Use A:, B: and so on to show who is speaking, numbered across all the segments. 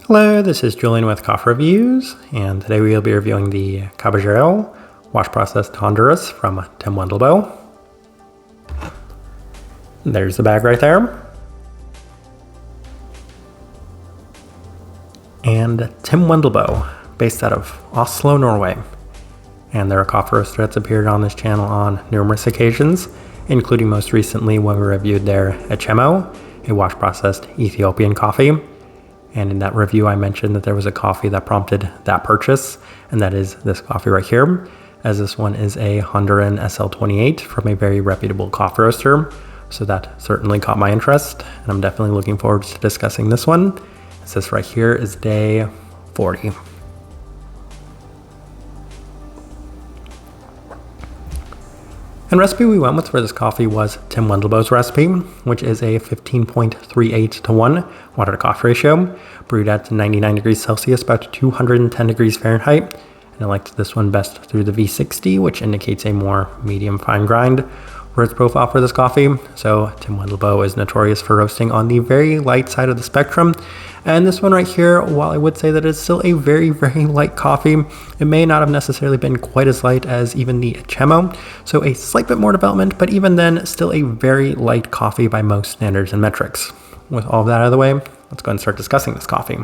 A: Hello, this is Julian with Coffee Reviews, and today we will be reviewing the Caballero wash processed Honduras from Tim Wendelboe. There's the bag right there. And Tim Wendelboe, based out of Oslo, Norway. And they're a coffee roaster that's appeared on this channel on numerous occasions, including most recently when we reviewed their Echemo, a wash processed Ethiopian coffee. And in that review, I mentioned that there was a coffee that prompted that purchase, and that is this coffee right here, as this one is a Honduran SL28 from a very reputable coffee roaster. So that certainly caught my interest, and I'm definitely looking forward to discussing this one, as this right here is day 40. And recipe we went with for this coffee was Tim Wendelboe's recipe, which is a 15.38 to 1 water to coffee ratio, brewed at 99 degrees Celsius, about 210 degrees Fahrenheit. And I liked this one best through the V60, which indicates a more medium fine grind worth profile for this coffee. So Tim Wendelboe is notorious for roasting on the very light side of the spectrum. And this one right here, while I would say that it's still a very, very light coffee, it may not have necessarily been quite as light as even the Echemo. So a slight bit more development, but even then, still a very light coffee by most standards and metrics. With all of that out of the way, let's go and start discussing this coffee.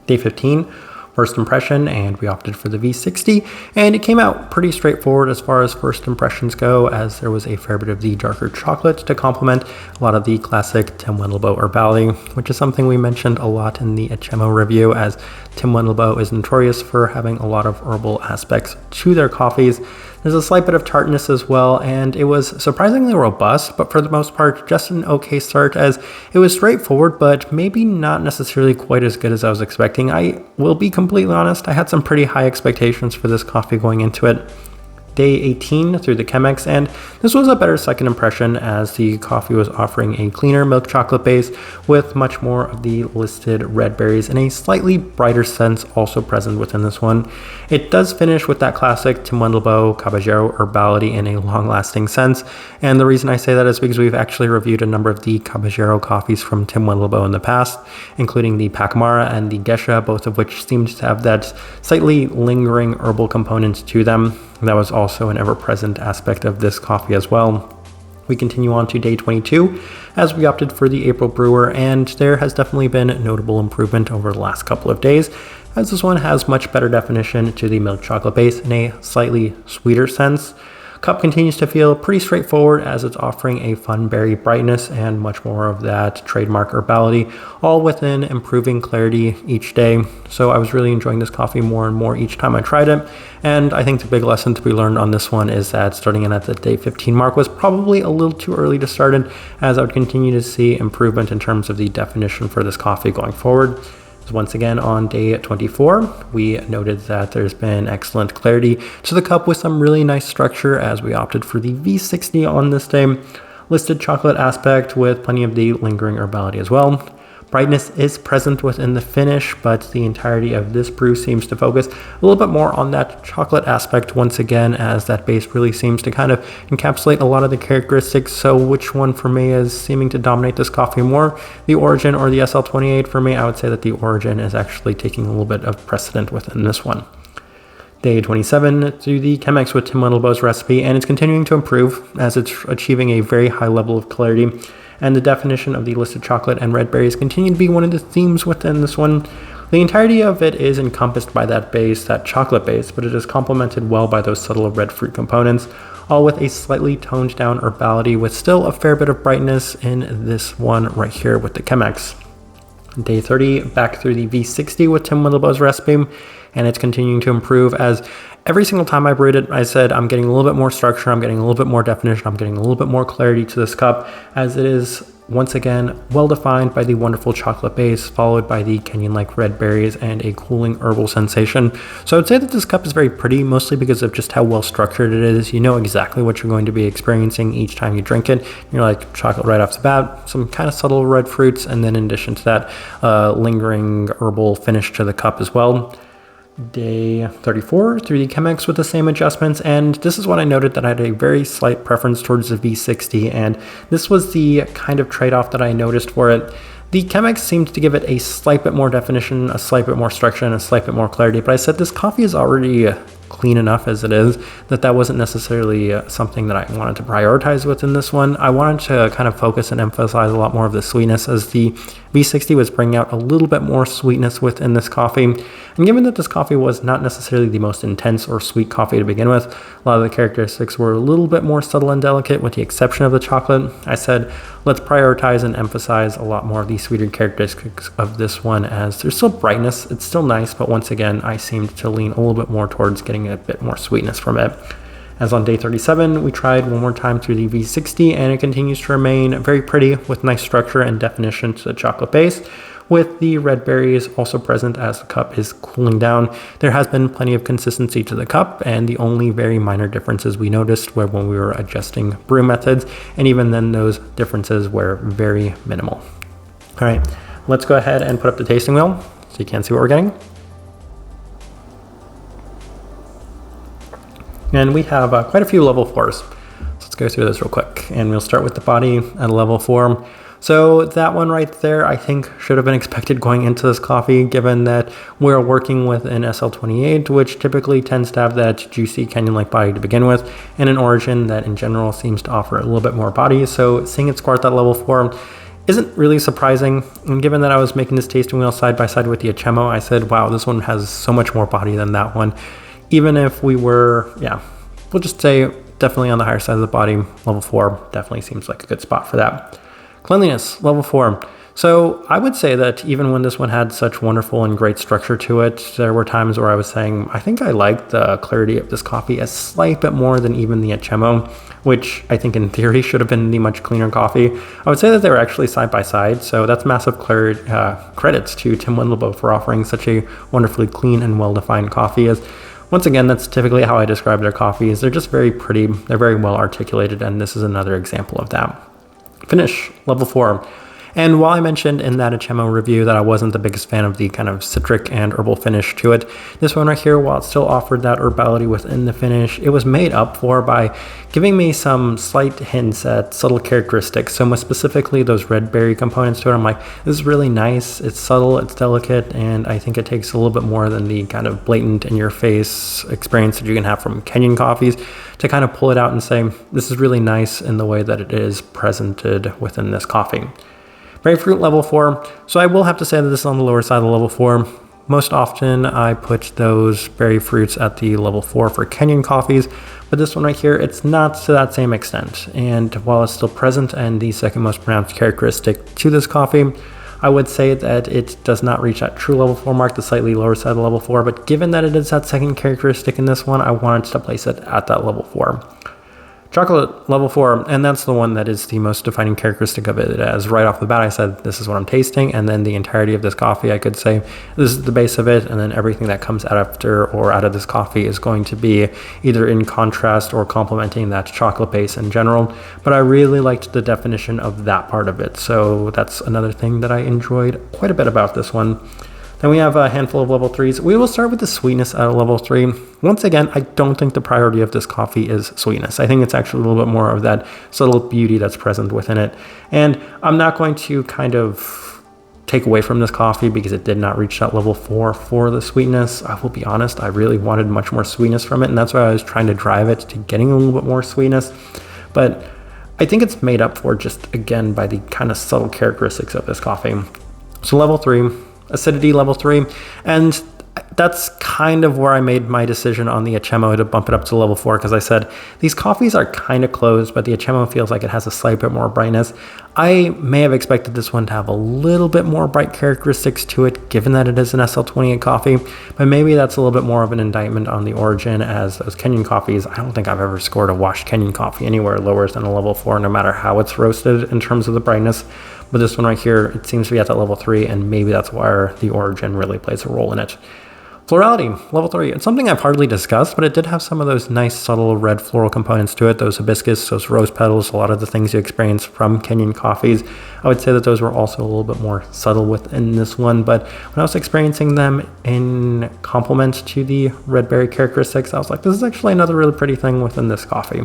A: Day 15. First impression, and we opted for the V60, and it came out pretty straightforward as far as first impressions go, as there was a fair bit of the darker chocolate to complement a lot of the classic Tim Wendelboe herbality, which is something we mentioned a lot in the Echemo review, as Tim Wendelboe is notorious for having a lot of herbal aspects to their coffees. There's a slight bit of tartness as well, and it was surprisingly robust, but for the most part, just an okay start, as it was straightforward, but maybe not necessarily quite as good as I was expecting. I will be completely honest, I had some pretty high expectations for this coffee going into it. Day 18 through the Chemex, and this was a better second impression, as the coffee was offering a cleaner milk chocolate base with much more of the listed red berries and a slightly brighter sense also present within this one. It does finish with that classic Tim Wendelboe Caballero herbality in a long-lasting sense, and the reason I say that is because we've actually reviewed a number of the Caballero coffees from Tim Wendelboe in the past, including the Pacamara and the Gesha, both of which seemed to have that slightly lingering herbal component to them. That was also an ever-present aspect of this coffee as well. We continue on to day 22 as we opted for the April brewer, and there has definitely been notable improvement over the last couple of days, as this one has much better definition to the milk chocolate base in a slightly sweeter sense. Cup continues to feel pretty straightforward, as it's offering a fun berry brightness and much more of that trademark herbality, all within improving clarity each day. So I was really enjoying this coffee more and more each time I tried it. And I think the big lesson to be learned on this one is that starting in at the day 15 mark was probably a little too early to start it, as I would continue to see improvement in terms of the definition for this coffee going forward. Once again, on day 24, we noted that there's been excellent clarity to the cup with some really nice structure, as we opted for the V60 on this day. Listed chocolate aspect with plenty of the lingering herbality as well. Brightness is present within the finish, but the entirety of this brew seems to focus a little bit more on that chocolate aspect once again, as that base really seems to kind of encapsulate a lot of the characteristics. So which one for me is seeming to dominate this coffee more, the Origin or the SL28? For me, I would say that the Origin is actually taking a little bit of precedent within this one. Day 27 through the Chemex with Tim Wendelboe's recipe, and it's continuing to improve as it's achieving a very high level of clarity, and the definition of the listed chocolate and red berries continue to be one of the themes within this one. The entirety of it is encompassed by that base, that chocolate base, but it is complemented well by those subtle red fruit components, all with a slightly toned down herbality with still a fair bit of brightness in this one right here with the Chemex. Day 30, back through the V60 with Tim Wendelboe's recipe, and it's continuing to improve, as every single time I brewed it, I said I'm getting a little bit more structure, I'm getting a little bit more definition, I'm getting a little bit more clarity to this cup, as it is once again well defined by the wonderful chocolate base, followed by the Kenyan-like red berries and a cooling herbal sensation. So I would say that this cup is very pretty, mostly because of just how well structured it is. You know exactly what you're going to be experiencing each time you drink it. You're like chocolate right off the bat, some kind of subtle red fruits, and then in addition to that, lingering herbal finish to the cup as well. Day 34 through the Chemex with the same adjustments, and this is what I noted, that I had a very slight preference towards the V60, and this was the kind of trade-off that I noticed for it. The Chemex seemed to give it a slight bit more definition, a slight bit more structure, and a slight bit more clarity, but I said this coffee is already clean enough as it is that wasn't necessarily something that I wanted to prioritize within this one. I wanted to kind of focus and emphasize a lot more of the sweetness, as the V60 was bringing out a little bit more sweetness within this coffee. And given that this coffee was not necessarily the most intense or sweet coffee to begin with, a lot of the characteristics were a little bit more subtle and delicate with the exception of the chocolate. I said, let's prioritize and emphasize a lot more of the sweeter characteristics of this one, as there's still brightness, it's still nice, but once again, I seemed to lean a little bit more towards getting a bit more sweetness from it. As on day 37, we tried one more time through the V60, and it continues to remain very pretty with nice structure and definition to the chocolate base, with the red berries also present as the cup is cooling down. There has been plenty of consistency to the cup, and the only very minor differences we noticed were when we were adjusting brew methods, and even then those differences were very minimal. All right, let's go ahead and put up the tasting wheel so you can see what we're getting. And we have quite a few level 4s. So let's go through this real quick. And we'll start with the body at a level 4. So that one right there, I think should have been expected going into this coffee, given that we're working with an SL28, which typically tends to have that juicy canyon-like body to begin with, and an origin that in general seems to offer a little bit more body. So seeing it score at that level 4 isn't really surprising. And given that I was making this tasting wheel side by side with the Achemo, I said, wow, this one has so much more body than that one. Even if we were, we'll just say definitely on the higher side of the body, level 4 definitely seems like a good spot for that. Cleanliness, level 4. So I would say that even when this one had such wonderful and great structure to it, there were times where I was saying, I think I liked the clarity of this coffee a slight bit more than even the Achemo, which I think in theory should have been the much cleaner coffee. I would say that they were actually side by side, so that's massive credits to Tim Wendelboe for offering such a wonderfully clean and well-defined coffee. As once again, that's typically how I describe their coffees. They're just very pretty, they're very well articulated, and this is another example of that. Finish, level 4. And while I mentioned in that Achemo review that I wasn't the biggest fan of the kind of citric and herbal finish to it, this one right here, while it still offered that herbality within the finish, it was made up for by giving me some slight hints at subtle characteristics. So most specifically those red berry components to it, I'm like, this is really nice, it's subtle, it's delicate, and I think it takes a little bit more than the kind of blatant in your face experience that you can have from Kenyan coffees to kind of pull it out and say, this is really nice in the way that it is presented within this coffee. Berry fruit, level 4. So I will have to say that this is on the lower side of the level 4. Most often I put those berry fruits at the level 4 for Kenyan coffees, but this one right here, it's not to that same extent. And while it's still present and the second most pronounced characteristic to this coffee, I would say that it does not reach that true level 4 mark, the slightly lower side of level 4, but given that it is that second characteristic in this one, I wanted to place it at that level 4. Chocolate, level 4, and that's the one that is the most defining characteristic of it, as right off the bat I said, this is what I'm tasting, and then the entirety of this coffee, I could say, this is the base of it, and then everything that comes out after or out of this coffee is going to be either in contrast or complementing that chocolate base in general, but I really liked the definition of that part of it, so that's another thing that I enjoyed quite a bit about this one. Then we have a handful of level 3s. We will start with the sweetness at a level 3. Once again, I don't think the priority of this coffee is sweetness. I think it's actually a little bit more of that subtle beauty that's present within it. And I'm not going to kind of take away from this coffee because it did not reach that level 4 for the sweetness. I will be honest, I really wanted much more sweetness from it, and that's why I was trying to drive it to getting a little bit more sweetness. But I think it's made up for just, again, by the kind of subtle characteristics of this coffee. So level 3. Acidity, level 3, and that's kind of where I made my decision on the Achemo to bump it up to level 4, because I said these coffees are kind of closed, but the Achemo feels like it has a slight bit more brightness. I may have expected this one to have a little bit more bright characteristics to it, given that it is an SL28 coffee, but maybe that's a little bit more of an indictment on the origin, as those Kenyan coffees, I don't think I've ever scored a washed Kenyan coffee anywhere lower than a level 4, no matter how it's roasted in terms of the brightness. But this one right here, it seems to be at that level 3, and maybe that's where the origin really plays a role in it. Florality, level 3. It's something I've hardly discussed, but it did have some of those nice subtle red floral components to it, those hibiscus, those rose petals, a lot of the things you experience from Kenyan coffees. I would say that those were also a little bit more subtle within this one, but when I was experiencing them in complement to the red berry characteristics, I was like, this is actually another really pretty thing within this coffee.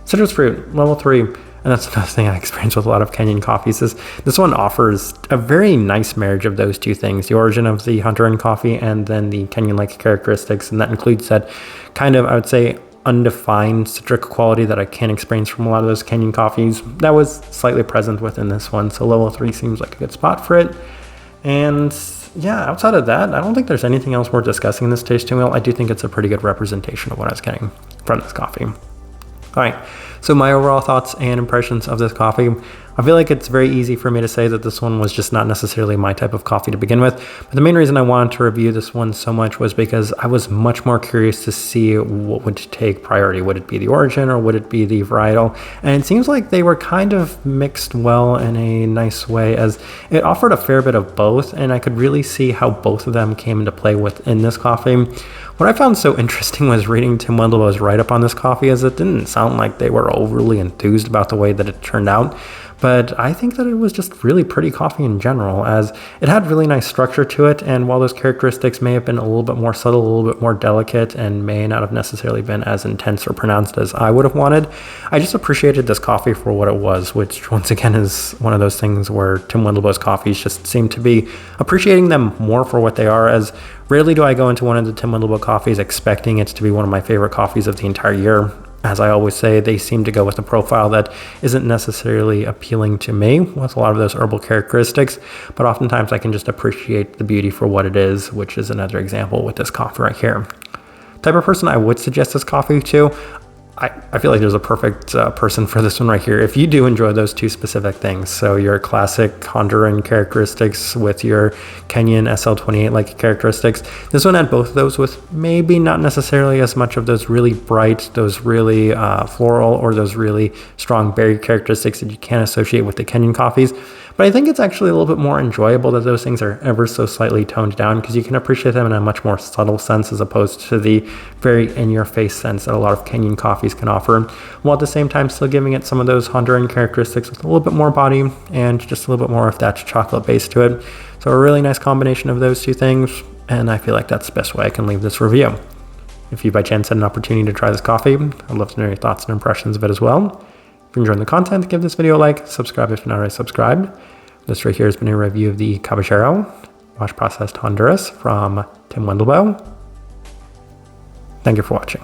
A: Citrus fruit, level 3. And that's another thing I experience with a lot of Kenyan coffees is this one offers a very nice marriage of those two things, the origin of the Honduran coffee and then the Kenyan-like characteristics. And that includes that kind of, I would say, undefined citric quality that I can experience from a lot of those Kenyan coffees. That was slightly present within this one. So level 3 seems like a good spot for it. And yeah, outside of that, I don't think there's anything else worth discussing in this tasting wheel. I do think it's a pretty good representation of what I was getting from this coffee. All right, so my overall thoughts and impressions of this coffee. I feel like it's very easy for me to say that this one was just not necessarily my type of coffee to begin with. But the main reason I wanted to review this one so much was because I was much more curious to see what would take priority. Would it be the origin or would it be the varietal? And it seems like they were kind of mixed well in a nice way, as it offered a fair bit of both, and I could really see how both of them came into play within this coffee. What I found so interesting was reading Tim Wendelboe's write-up on this coffee, as it didn't sound like they were overly enthused about the way that it turned out. But I think that it was just really pretty coffee in general, as it had really nice structure to it. And while those characteristics may have been a little bit more subtle, a little bit more delicate, and may not have necessarily been as intense or pronounced as I would have wanted, I just appreciated this coffee for what it was, which once again is one of those things where Tim Wendelboe's coffees just seem to be appreciating them more for what they are, as rarely do I go into one of the Tim Wendelboe coffees expecting it to be one of my favorite coffees of the entire year. As I always say, they seem to go with a profile that isn't necessarily appealing to me with a lot of those herbal characteristics, but oftentimes I can just appreciate the beauty for what it is, which is another example with this coffee right here. Type of person I would suggest this coffee to, I feel like there's a perfect person for this one right here. If you do enjoy those two specific things, so your classic Honduran characteristics with your Kenyan SL28 like characteristics, this one had both of those with maybe not necessarily as much of those really bright, those really floral, or those really strong berry characteristics that you can associate with the Kenyan coffees. But I think it's actually a little bit more enjoyable that those things are ever so slightly toned down, because you can appreciate them in a much more subtle sense as opposed to the very in-your-face sense that a lot of Kenyan coffees can offer, while at the same time still giving it some of those Honduran characteristics with a little bit more body and just a little bit more of that chocolate base to it. So a really nice combination of those two things, and I feel like that's the best way I can leave this review. If you by chance had an opportunity to try this coffee, I'd love to know your thoughts and impressions of it as well. If you're enjoying the content, give this video a like, subscribe if you're not already subscribed. This right here has been a review of the Caballero wash processed Honduras from Tim Wendelboe. Thank you for watching.